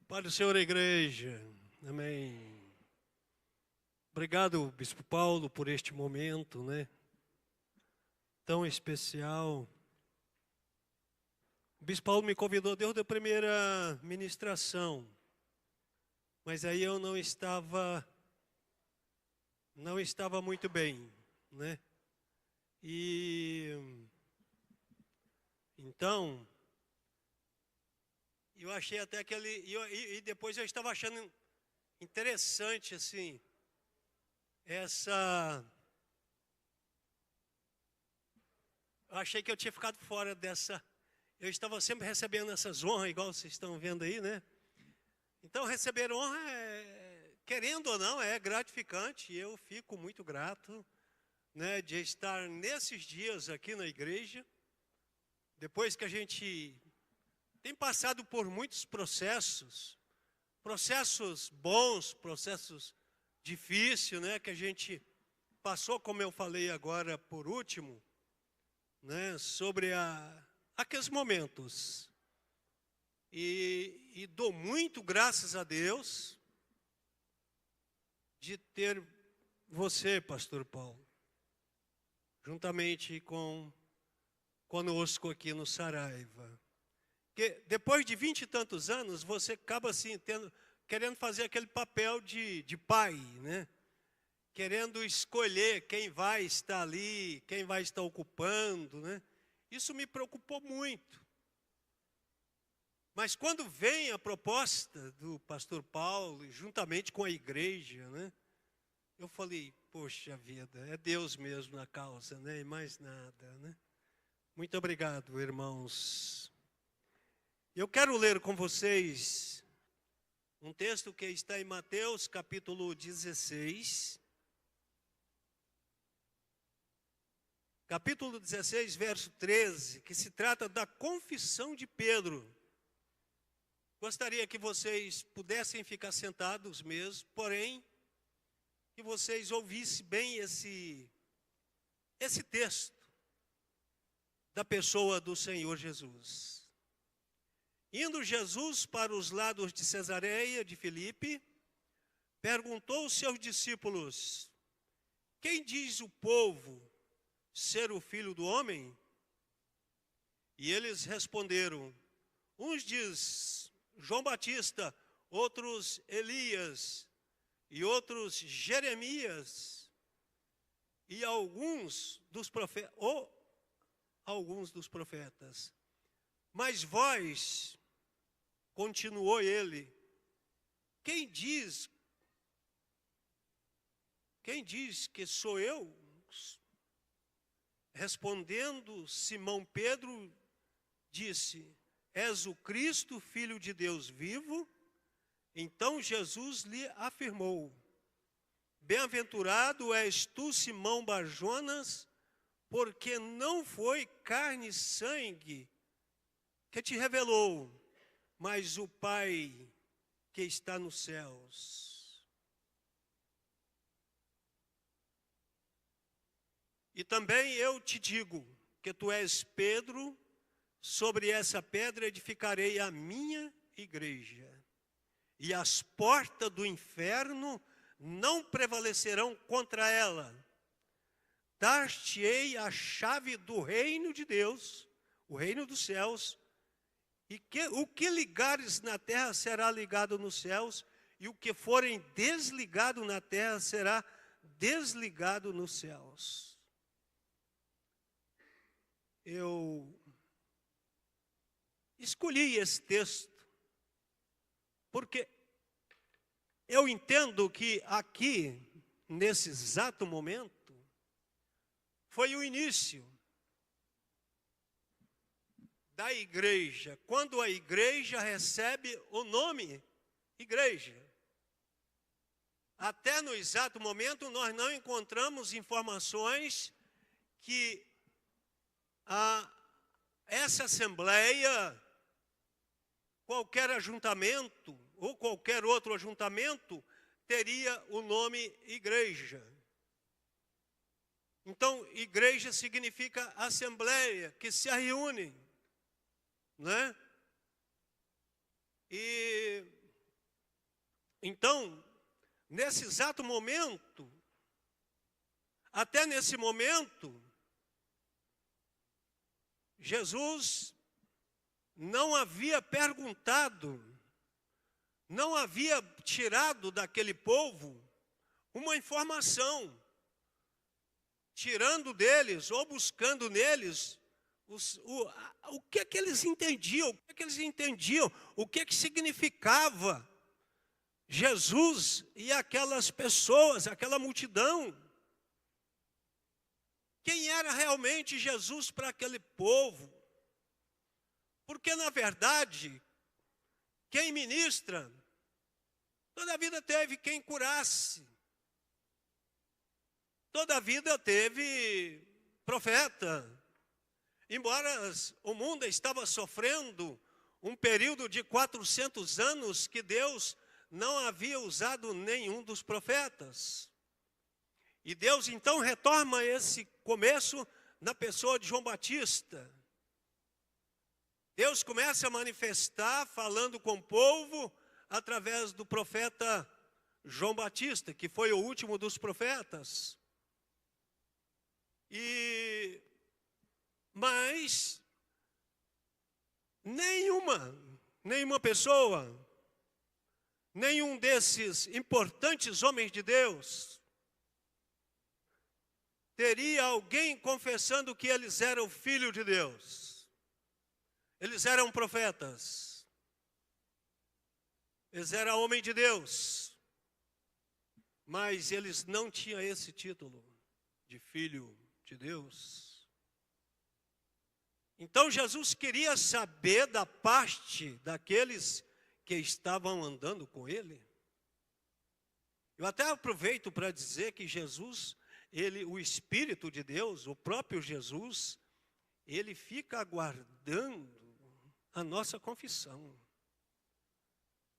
Pai do Senhor, igreja. Amém. Obrigado, Bispo Paulo, por este momento, tão especial. O Bispo Paulo me convidou desde a primeira ministração, mas aí eu não estava muito bem, E então eu achei até e depois eu estava achando interessante assim eu achei que eu tinha ficado fora dessa. Eu estava sempre recebendo essas honras, igual vocês estão vendo aí, Então, receber honra, querendo ou não, é gratificante. E eu fico muito grato, de estar nesses dias aqui na igreja. Depois que a gente tem passado por muitos processos bons, processos difíceis, que a gente passou, como eu falei agora por último, sobre aqueles momentos. E dou muito graças a Deus de ter você, Pastor Paulo, juntamente conosco aqui no Saraiva. Porque depois de 20 e tantos anos, você acaba assim, querendo fazer aquele papel de pai, querendo escolher quem vai estar ali, quem vai estar ocupando, Isso me preocupou muito. Mas quando vem a proposta do pastor Paulo, juntamente com a igreja, eu falei, poxa vida, é Deus mesmo na causa, e mais nada, Muito obrigado, irmãos. Eu quero ler com vocês um texto que está em Mateus, capítulo 16. Capítulo 16, verso 13, que se trata da confissão de Pedro. Gostaria que vocês pudessem ficar sentados mesmo, porém, que vocês ouvissem bem esse texto da pessoa do Senhor Jesus. Indo Jesus para os lados de Cesareia de Filipe, perguntou aos seus discípulos: quem diz o povo ser o Filho do Homem? E eles responderam: uns diz João Batista, outros Elias, e outros Jeremias, e alguns dos profetas. Mas vós, continuou ele, quem diz que sou eu? Respondendo Simão Pedro, disse: és o Cristo, Filho de Deus vivo? Então Jesus lhe afirmou: bem-aventurado és tu, Simão Bar-Jonas, porque não foi carne e sangue que te revelou, mas o Pai que está nos céus. E também eu te digo que tu és Pedro, sobre essa pedra edificarei a minha igreja, e as portas do inferno não prevalecerão contra ela. Dar-te-ei a chave do reino de Deus, o reino dos céus, e o que ligares na terra será ligado nos céus, e o que forem desligado na terra será desligado nos céus. Eu escolhi esse texto porque eu entendo que aqui, nesse exato momento, foi o início da igreja, quando a igreja recebe o nome igreja. Até no exato momento nós não encontramos informações que essa assembleia, qualquer ajuntamento ou qualquer outro ajuntamento teria o nome igreja. Então, igreja significa assembleia, que se reúne, E Então, nesse exato momento, até nesse momento, Jesus não havia perguntado, não havia tirado daquele povo uma informação, tirando deles ou buscando neles o que é que eles entendiam, o que é que significava Jesus e aquelas pessoas, aquela multidão. Quem era realmente Jesus para aquele povo? Porque, na verdade, quem ministra, toda a vida teve quem curasse. Toda a vida teve profeta. Embora o mundo estava sofrendo um período de 400 anos que Deus não havia usado nenhum dos profetas. E Deus então retoma esse começo na pessoa de João Batista. Deus começa a manifestar, falando com o povo, através do profeta João Batista, que foi o último dos profetas. Mas nenhuma pessoa, nenhum desses importantes homens de Deus, teria alguém confessando que eles eram filho de Deus. Eles eram profetas. Eles eram homens de Deus. Mas eles não tinham esse título de filho de Deus. Então Jesus queria saber da parte daqueles que estavam andando com ele. Eu até aproveito para dizer que Jesus, o Espírito de Deus, o próprio Jesus, ele fica aguardando a nossa confissão.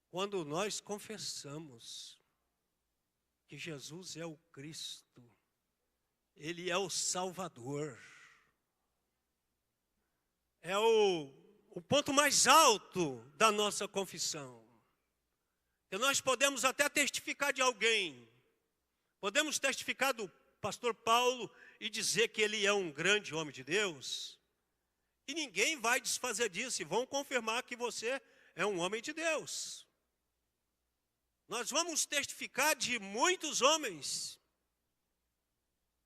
Quando nós confessamos que Jesus é o Cristo, ele é o Salvador, é o ponto mais alto da nossa confissão. E nós podemos até testificar de alguém, podemos testificar do pastor Paulo e dizer que ele é um grande homem de Deus, e ninguém vai desfazer disso, e vão confirmar que você é um homem de Deus. Nós vamos testificar de muitos homens,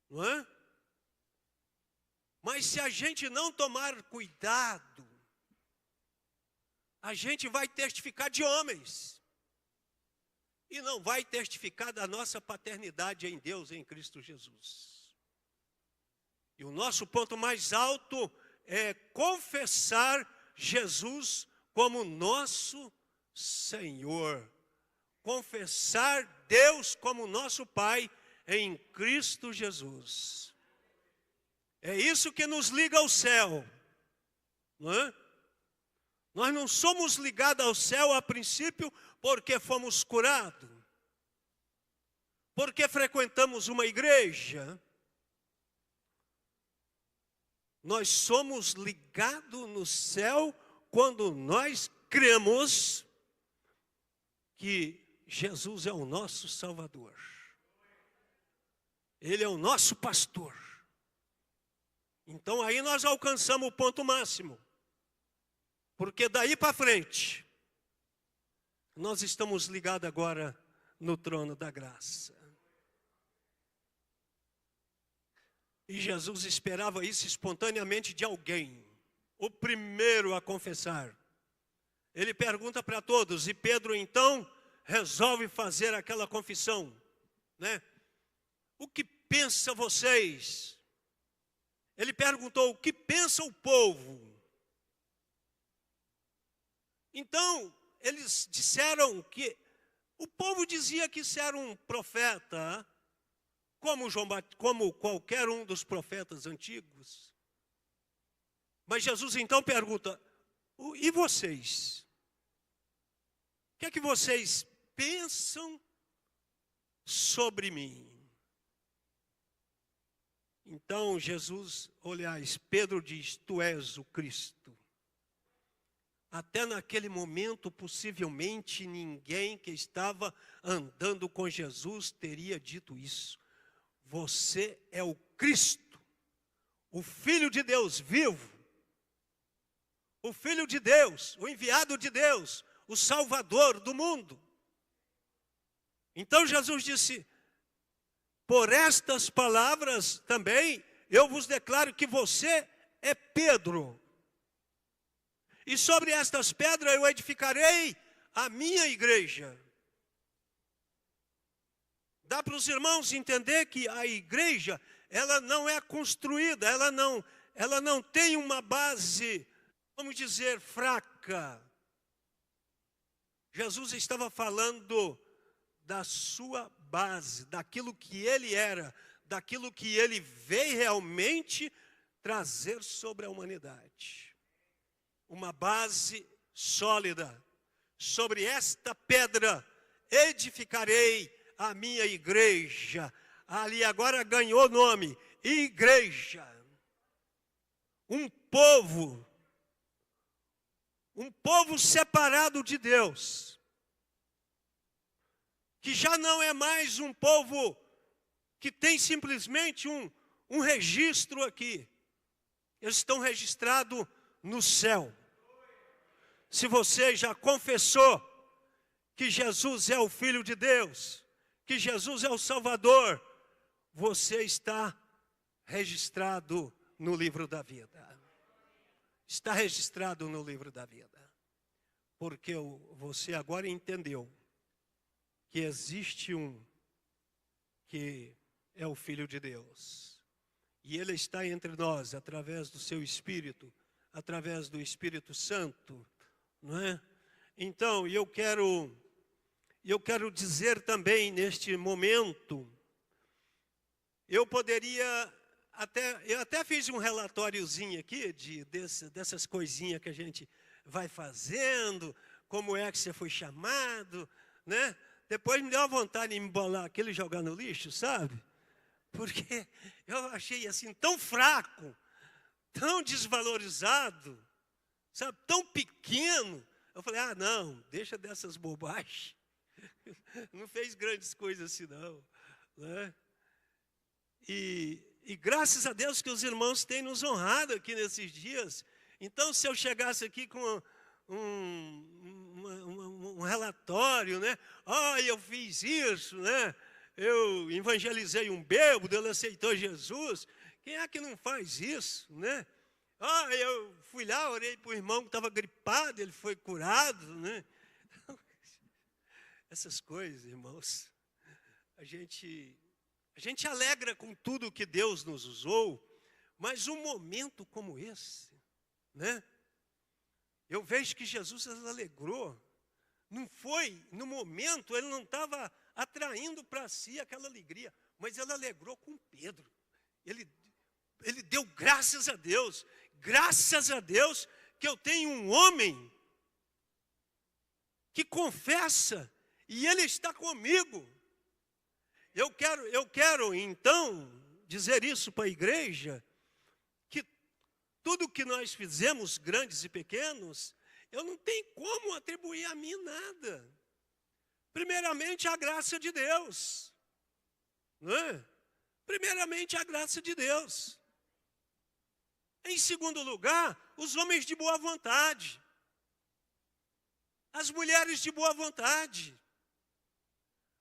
não é? Mas se a gente não tomar cuidado, a gente vai testificar de homens. E não vai testificar da nossa paternidade em Deus, em Cristo Jesus. E o nosso ponto mais alto é confessar Jesus como nosso Senhor. Confessar Deus como nosso Pai em Cristo Jesus. É isso que nos liga ao céu, não é? Nós não somos ligados ao céu a princípio porque fomos curados, porque frequentamos uma igreja. Nós somos ligados no céu quando nós cremos que Jesus é o nosso Salvador. Ele é o nosso pastor. Então aí nós alcançamos o ponto máximo. Porque daí para frente, nós estamos ligados agora no trono da graça. E Jesus esperava isso espontaneamente de alguém, o primeiro a confessar. Ele pergunta para todos, e Pedro então resolve fazer aquela confissão, né? O que pensa vocês? Ele perguntou, o que pensa o povo? Então, eles disseram que, o povo dizia que isso era um profeta, como qualquer um dos profetas antigos. Mas Jesus então pergunta, e vocês? O que é que vocês pensam sobre mim? Então Pedro diz, tu és o Cristo. Até naquele momento, possivelmente, ninguém que estava andando com Jesus teria dito isso. Você é o Cristo, o Filho de Deus vivo, o Filho de Deus, o enviado de Deus, o Salvador do mundo. Então Jesus disse: por estas palavras também eu vos declaro que você é Pedro. E sobre estas pedras eu edificarei a minha igreja. Dá para os irmãos entender que a igreja, ela não é construída, ela não tem uma base, vamos dizer, fraca. Jesus estava falando da sua base, daquilo que ele era, daquilo que ele veio realmente trazer sobre a humanidade. Uma base sólida. Sobre esta pedra edificarei a minha igreja. Ali agora ganhou nome, igreja. Um povo separado de Deus, que já não é mais um povo que tem simplesmente um registro aqui. Eles estão registrados no céu. Se você já confessou que Jesus é o Filho de Deus, que Jesus é o Salvador, você está registrado no livro da vida. Está registrado no livro da vida. Porque você agora entendeu que existe um que é o Filho de Deus. E Ele está entre nós através do seu Espírito, através do Espírito Santo, não é? Então, eu quero dizer também neste momento, eu até fiz um relatóriozinho aqui dessas coisinhas que a gente vai fazendo, como é que você foi chamado, né? Depois me deu a vontade de me embolar aquilo e jogar no lixo, sabe? Porque eu achei assim tão fraco, tão desvalorizado, sabe, tão pequeno. Eu falei, não, deixa dessas bobagens. Não fez grandes coisas assim não, né? E graças a Deus que os irmãos têm nos honrado aqui nesses dias. Então, se eu chegasse aqui com um relatório, né? Eu fiz isso, né? Eu evangelizei um bêbado, ele aceitou Jesus. Quem é que não faz isso, né? Eu fui lá, orei para o irmão que estava gripado, ele foi curado, né? Essas coisas, irmãos, a gente alegra com tudo que Deus nos usou, mas um momento como esse, né? Eu vejo que Jesus alegrou. Não foi, no momento, ele não estava atraindo para si aquela alegria, mas ele alegrou com Pedro. Ele deu graças a Deus que eu tenho um homem que confessa e ele está comigo. Eu quero então dizer isso para a igreja, que tudo que nós fizemos, grandes e pequenos, eu não tenho como atribuir a mim nada. Primeiramente, a graça de Deus. Não é? Primeiramente, a graça de Deus. Em segundo lugar, os homens de boa vontade. As mulheres de boa vontade.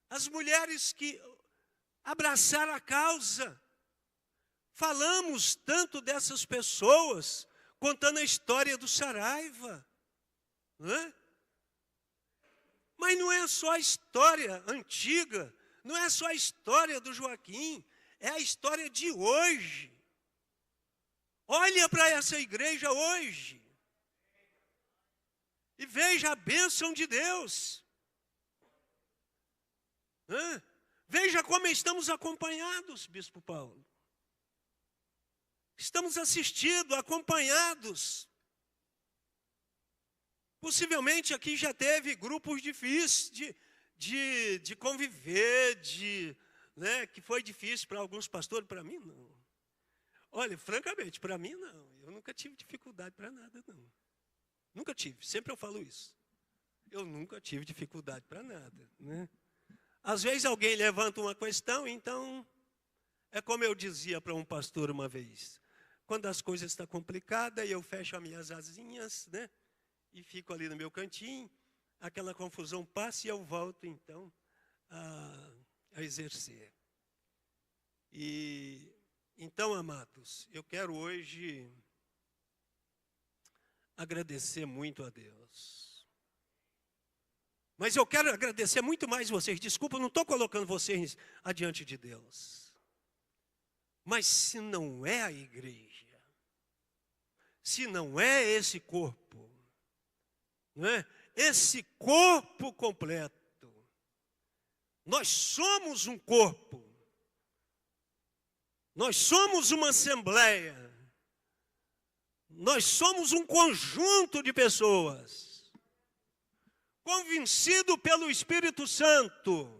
As mulheres que abraçaram a causa. Falamos tanto dessas pessoas, contando a história do Saraiva. Não é? Mas não é só a história antiga, não é só a história do Joaquim, é a história de hoje. Olha para essa igreja hoje e veja a bênção de Deus. Veja como estamos acompanhados, Bispo Paulo. Estamos assistindo, acompanhados. Possivelmente aqui já teve grupos difíceis de conviver, né, que foi difícil para alguns pastores, para mim não. Olha, francamente, para mim não. Eu nunca tive dificuldade para nada, não. Nunca tive, sempre eu falo isso. Eu nunca tive dificuldade para nada, né? Às vezes alguém levanta uma questão, então, é como eu dizia para um pastor uma vez, quando as coisas estão complicadas, eu fecho as minhas asinhas, né? E fico ali no meu cantinho, aquela confusão passa e eu volto, então, a exercer. E, então, amados, eu quero hoje agradecer muito a Deus. Mas eu quero agradecer muito mais vocês. Desculpa, eu não estou colocando vocês adiante de Deus. Mas se não é a igreja, se não é esse corpo, não é? Esse corpo completo, nós somos um corpo, nós somos uma assembleia, nós somos um conjunto de pessoas, convencido pelo Espírito Santo.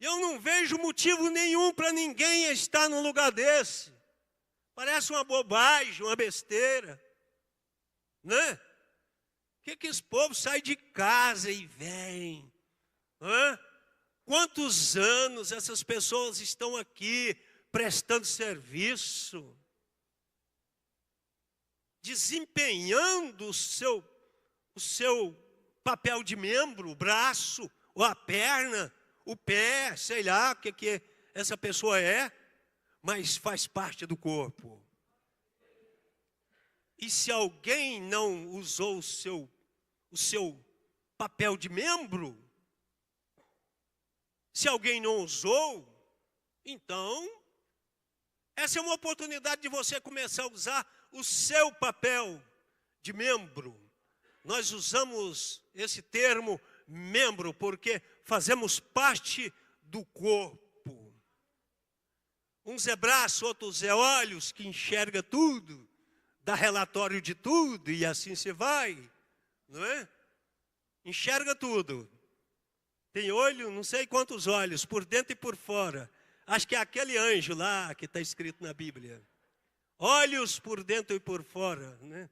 Eu não vejo motivo nenhum para ninguém estar num lugar desse. Parece uma bobagem, uma besteira, né? Que esse povo sai de casa e vem? Né? Quantos anos essas pessoas estão aqui prestando serviço, desempenhando o seu papel de membro, o braço, ou a perna, o pé, sei lá o que essa pessoa é, mas faz parte do corpo. E se alguém não usou o seu papel de membro, se alguém não usou, então, essa é uma oportunidade de você começar a usar o seu papel de membro. Nós usamos esse termo membro porque fazemos parte do corpo. Uns é braço, outros é olhos, que enxerga tudo, dá relatório de tudo e assim se vai, não é? Enxerga tudo. Tem olho, não sei quantos olhos, por dentro e por fora. Acho que é aquele anjo lá que está escrito na Bíblia. Olhos por dentro e por fora, né?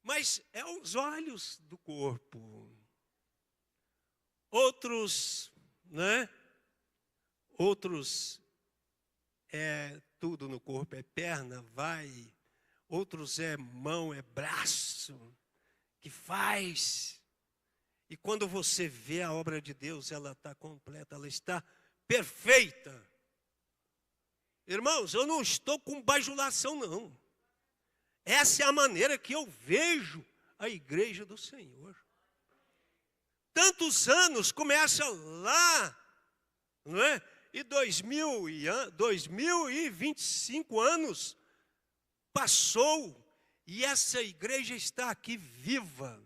Mas é os olhos do corpo. Outros, né? Outros é tudo no corpo, é perna, vai. Outros é mão, é braço, que faz. E quando você vê a obra de Deus, ela está completa, ela está perfeita. Irmãos, eu não estou com bajulação, não. Essa é a maneira que eu vejo a igreja do Senhor. Tantos anos, começa lá, não é? E 2025 anos passou e essa igreja está aqui viva.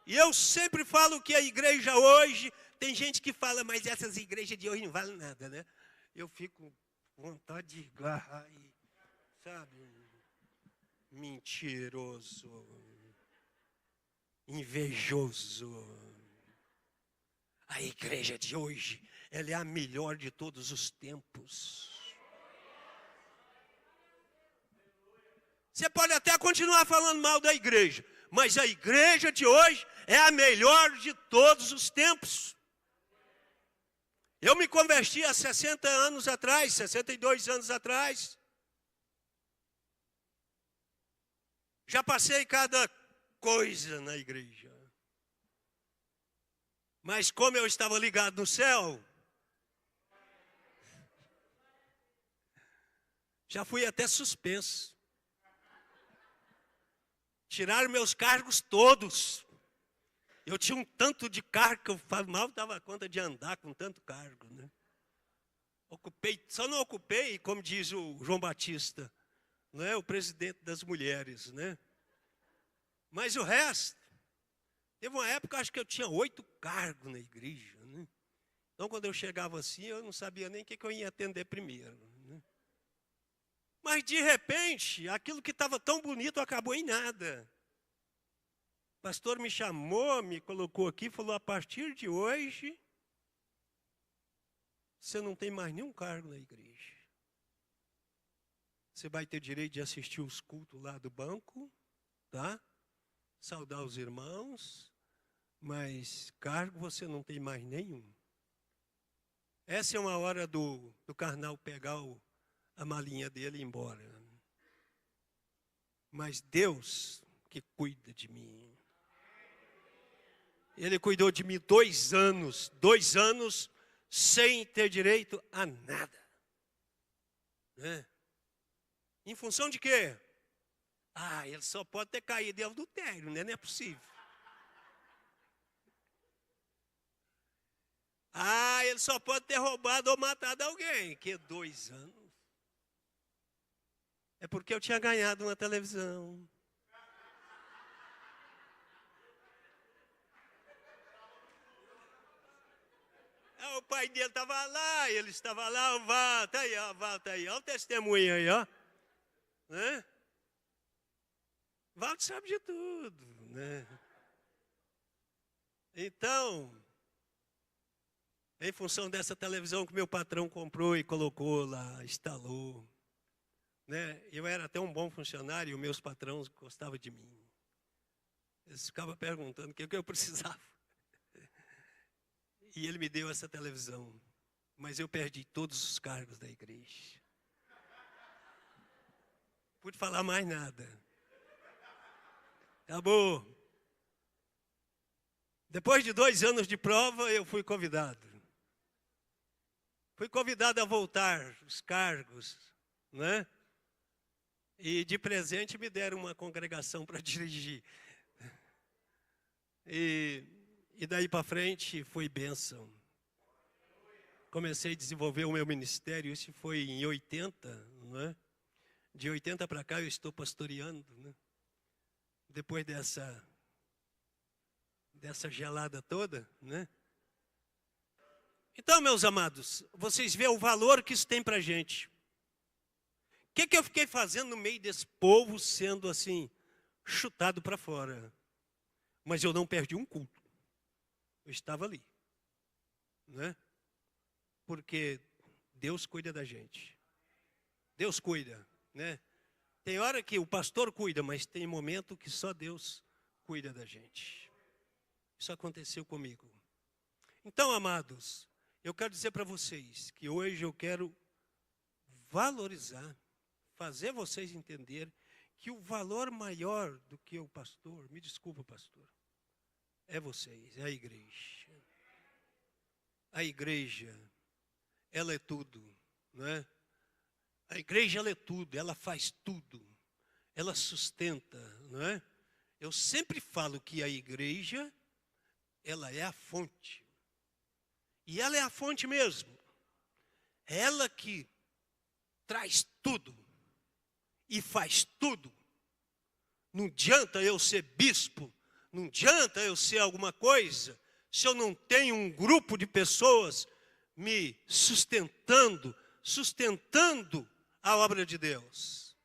E eu sempre falo que a igreja hoje, tem gente que fala, mas essas igrejas de hoje não valem nada, né? Eu fico com vontade de agarrar e, sabe, mentiroso, invejoso. A igreja de hoje, ela é a melhor de todos os tempos. Você pode até continuar falando mal da igreja, mas a igreja de hoje é a melhor de todos os tempos. Eu me converti há 60 anos atrás, 62 anos atrás. Já passei cada coisa na igreja. Mas como eu estava ligado no céu, já fui até suspenso. Tiraram meus cargos todos. Eu tinha um tanto de cargo que eu mal dava conta de andar com tanto cargo, né? Só não ocupei, como diz o João Batista, não é o presidente das mulheres, né? Mas o resto, teve uma época, acho que eu tinha 8 cargos na igreja, né? Então, quando eu chegava assim, eu não sabia nem o que eu ia atender primeiro, né? Mas, de repente, aquilo que estava tão bonito acabou em nada. O pastor me chamou, me colocou aqui e falou, a partir de hoje, você não tem mais nenhum cargo na igreja. Você vai ter direito de assistir os cultos lá do banco, tá? Saudar os irmãos, mas cargo você não tem mais nenhum. Essa é uma hora do carnal pegar a malinha dele e ir embora. Mas Deus que cuida de mim. Ele cuidou de mim 2 anos sem ter direito a nada. Né? Em função de quê? Ele só pode ter caído em adultério, né? Não é possível. Ele só pode ter roubado ou matado alguém. Que 2 anos? É porque eu tinha ganhado uma televisão. O pai dele estava lá, ele estava lá, o Val, tá aí, ó, o Val tá aí, ó o testemunho aí, ó. Né? O Val sabe de tudo, né? Então, em função dessa televisão que meu patrão comprou e colocou lá, instalou, né? Eu era até um bom funcionário e os meus patrões gostavam de mim. Eles ficavam perguntando o que eu precisava. E ele me deu essa televisão. Mas eu perdi todos os cargos da igreja. Não pude falar mais nada. Acabou. Depois de 2 anos de prova, eu fui convidado. Fui convidado a voltar os cargos, né? E de presente me deram uma congregação para dirigir. E daí para frente foi bênção. Comecei a desenvolver o meu ministério, isso foi em 80, né? De 80 para cá eu estou pastoreando, né? Depois dessa gelada toda, né? Então, meus amados, vocês veem o valor que isso tem para a gente. O que eu fiquei fazendo no meio desse povo sendo assim, chutado para fora? Mas eu não perdi um culto. Eu estava ali, né? Porque Deus cuida da gente. Deus cuida, né? Tem hora que o pastor cuida, mas tem momento que só Deus cuida da gente. Isso aconteceu comigo. Então, amados, eu quero dizer para vocês que hoje eu quero valorizar, fazer vocês entenderem que o valor maior do que o pastor, me desculpa, pastor, é vocês, é a igreja. A igreja, ela é tudo, não é? A igreja, ela é tudo, ela faz tudo, ela sustenta, não é? Eu sempre falo que a igreja, ela é a fonte. E ela é a fonte mesmo. É ela que traz tudo e faz tudo. Não adianta eu ser bispo, não adianta eu ser alguma coisa, se eu não tenho um grupo de pessoas me sustentando a obra de Deus.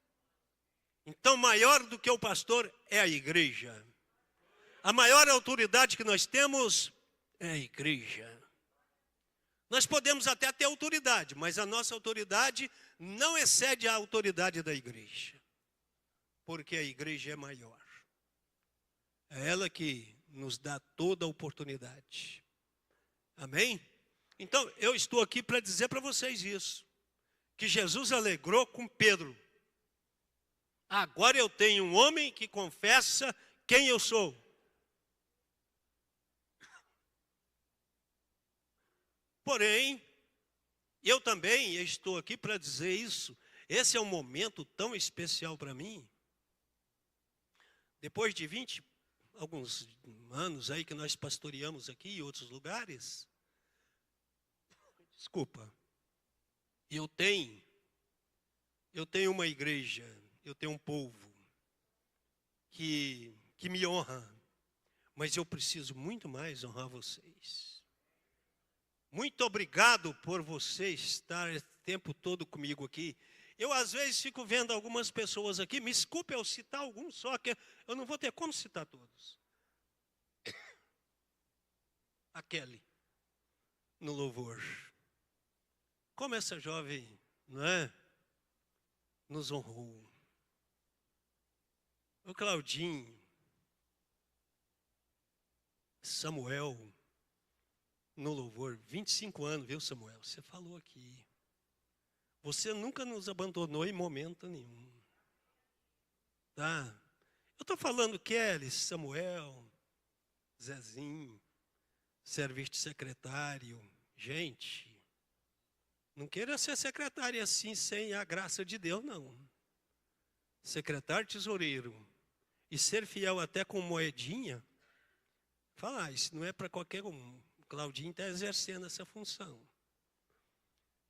Então, maior do que o pastor é a igreja. A maior autoridade que nós temos é a igreja. Nós podemos até ter autoridade, mas a nossa autoridade não excede a autoridade da igreja. Porque a igreja é maior. É ela que nos dá toda a oportunidade. Amém? Então, eu estou aqui para dizer para vocês isso. Que Jesus alegrou com Pedro. Agora eu tenho um homem que confessa quem eu sou. Porém, eu também estou aqui para dizer isso. Esse é um momento tão especial para mim. Depois de alguns anos aí que nós pastoreamos aqui em outros lugares. Desculpa. Eu tenho uma igreja, eu tenho um povo que me honra. Mas eu preciso muito mais honrar vocês. Muito obrigado por você estar esse tempo todo comigo aqui. Eu, às vezes, fico vendo algumas pessoas aqui. Me desculpe eu citar alguns só, que eu não vou ter como citar todos. A Kelly, no louvor. Como essa jovem, não é? nos honrou. O Claudinho, Samuel, no louvor, 25 anos, viu, Samuel? Você falou aqui. Você nunca nos abandonou em momento nenhum. Tá? Eu estou falando Kelly, Samuel, Zezinho, serviço de secretário. Gente, não queira ser secretário assim sem a graça de Deus, não. Secretário tesoureiro e ser fiel até com moedinha, falar, isso não é para qualquer um. O Claudinho está exercendo essa função.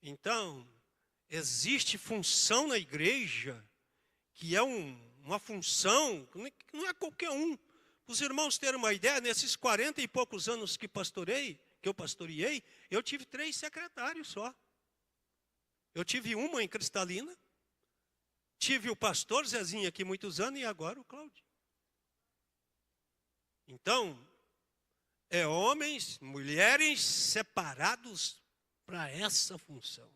Então, existe função na igreja que é uma função que não é qualquer um. Para os irmãos terem uma ideia, nesses 40 e poucos anos que eu pastoreei, eu tive 3 secretários só. Eu tive uma em Cristalina, tive o pastor Zezinho aqui muitos anos e agora o Claudinho. Então, é homens, mulheres separados para essa função.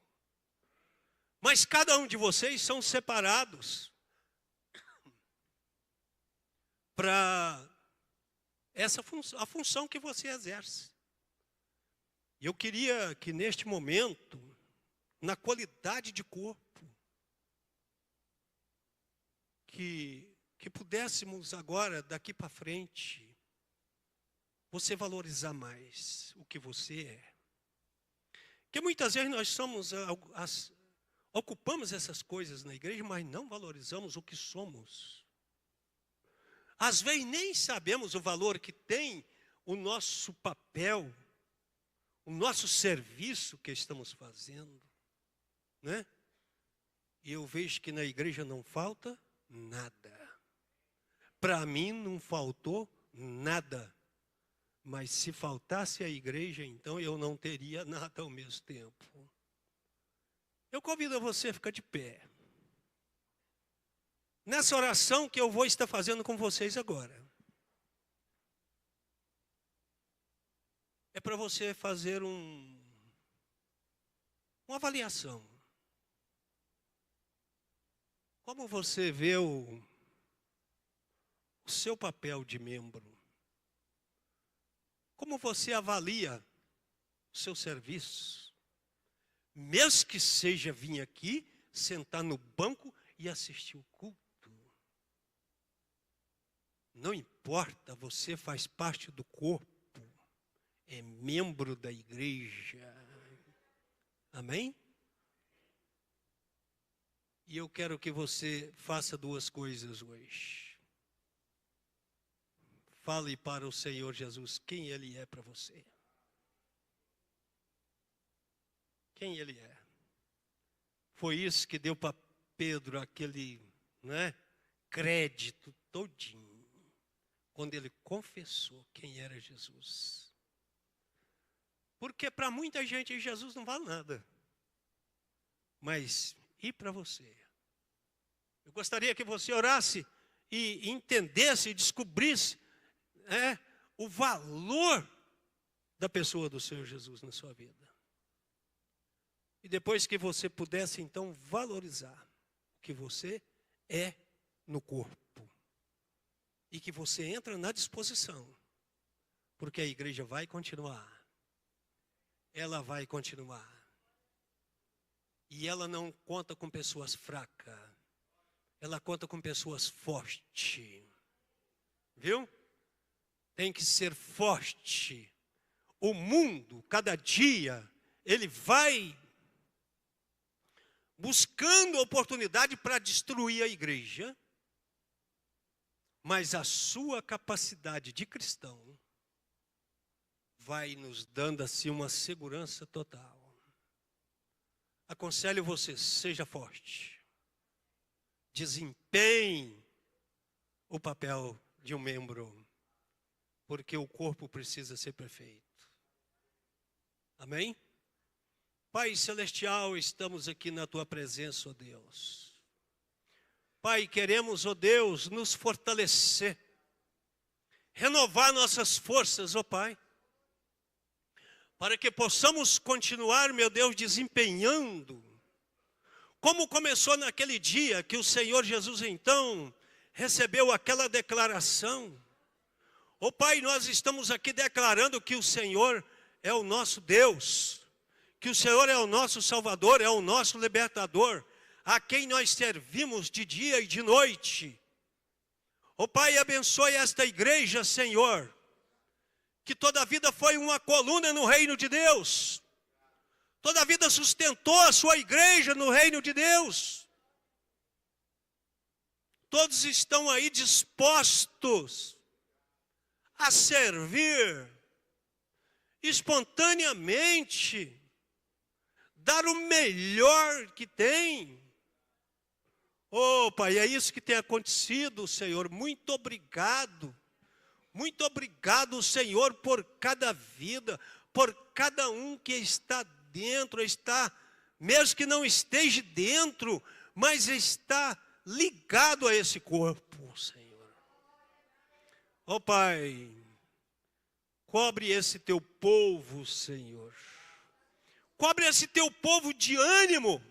Mas cada um de vocês são separados para essa função, a função que você exerce. E eu queria que neste momento, na qualidade de corpo, que pudéssemos agora, daqui para frente, você valorizar mais o que você é. Porque muitas vezes nós ocupamos essas coisas na igreja, mas não valorizamos o que somos. Às vezes nem sabemos o valor que tem o nosso papel, o nosso serviço que estamos fazendo, né? E eu vejo que na igreja não falta nada. Para mim não faltou nada. Mas se faltasse a igreja, então eu não teria nada ao mesmo tempo. Eu convido você a ficar de pé. Nessa oração que eu vou estar fazendo com vocês agora. É para você fazer uma avaliação. Como você vê o seu papel de membro? Como você avalia o seu serviço? Mesmo que seja vir aqui, sentar no banco e assistir o culto. Não importa, você faz parte do corpo. É membro da igreja. Amém? E eu quero que você faça 2 coisas hoje. Fale para o Senhor Jesus quem Ele é para você. Quem Ele é. Foi isso que deu para Pedro aquele, né, crédito todinho. Quando ele confessou quem era Jesus. Porque para muita gente Jesus não vale nada. Mas e para você? Eu gostaria que você orasse e entendesse e descobrisse o valor da pessoa do Senhor Jesus na sua vida. E depois que você pudesse, então, valorizar o que você é no corpo. E que você entra na disposição. Porque a igreja vai continuar. Ela vai continuar. E ela não conta com pessoas fracas. Ela conta com pessoas fortes. Viu? Tem que ser forte. O mundo, cada dia, ele vai buscando oportunidade para destruir a igreja. Mas a sua capacidade de cristão vai nos dando assim uma segurança total. Aconselho você, seja forte. Desempenhe o papel de um membro. Porque o corpo precisa ser perfeito. Amém? Pai Celestial, estamos aqui na Tua presença, ó Deus. Pai, queremos, ó Deus, nos fortalecer. Renovar nossas forças, ó Pai. Para que possamos continuar, meu Deus, desempenhando Como começou naquele dia que o Senhor Jesus então recebeu aquela declaração. Ó Pai, nós estamos aqui declarando que o Senhor é o nosso Deus, que o Senhor é o nosso Salvador, é o nosso libertador, a quem nós servimos de dia e de noite. Ó Pai, abençoe esta igreja, Senhor, que toda a vida foi uma coluna no reino de Deus, toda a vida sustentou a sua igreja no reino de Deus. Todos estão aí dispostos a servir espontaneamente, dar o melhor que tem. Oh, Pai, é isso que tem acontecido, Senhor. Muito obrigado. Muito obrigado, Senhor, por cada vida, por cada um que está dentro, mesmo que não esteja dentro, mas está ligado a esse corpo, Senhor. Ó Pai, cobre esse teu povo, Senhor. Cobre esse teu povo de ânimo,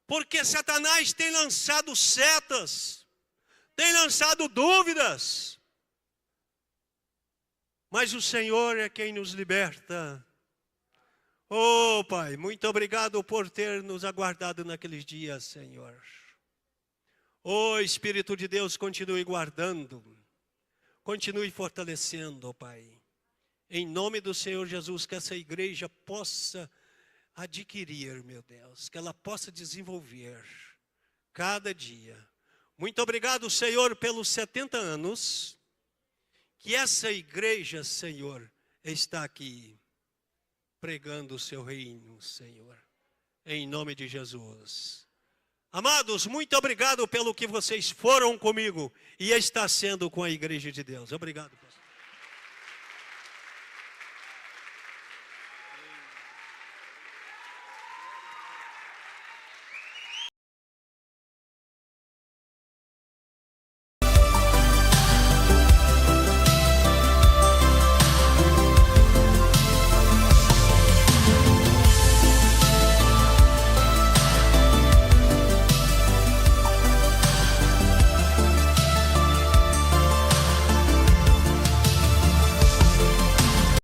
porque Satanás tem lançado setas, tem lançado dúvidas, mas o Senhor é quem nos liberta. Oh, Pai, muito obrigado por ter nos aguardado naqueles dias, Senhor. Oh, Espírito de Deus, continue guardando, continue fortalecendo, oh Pai. Em nome do Senhor Jesus, que essa igreja possa adquirir, meu Deus, que ela possa desenvolver cada dia. Muito obrigado, Senhor, pelos 70 anos que essa igreja, Senhor, está aqui pregando o seu reino, Senhor, em nome de Jesus. Amados, muito obrigado pelo que vocês foram comigo e está sendo com a igreja de Deus. Obrigado, Pai.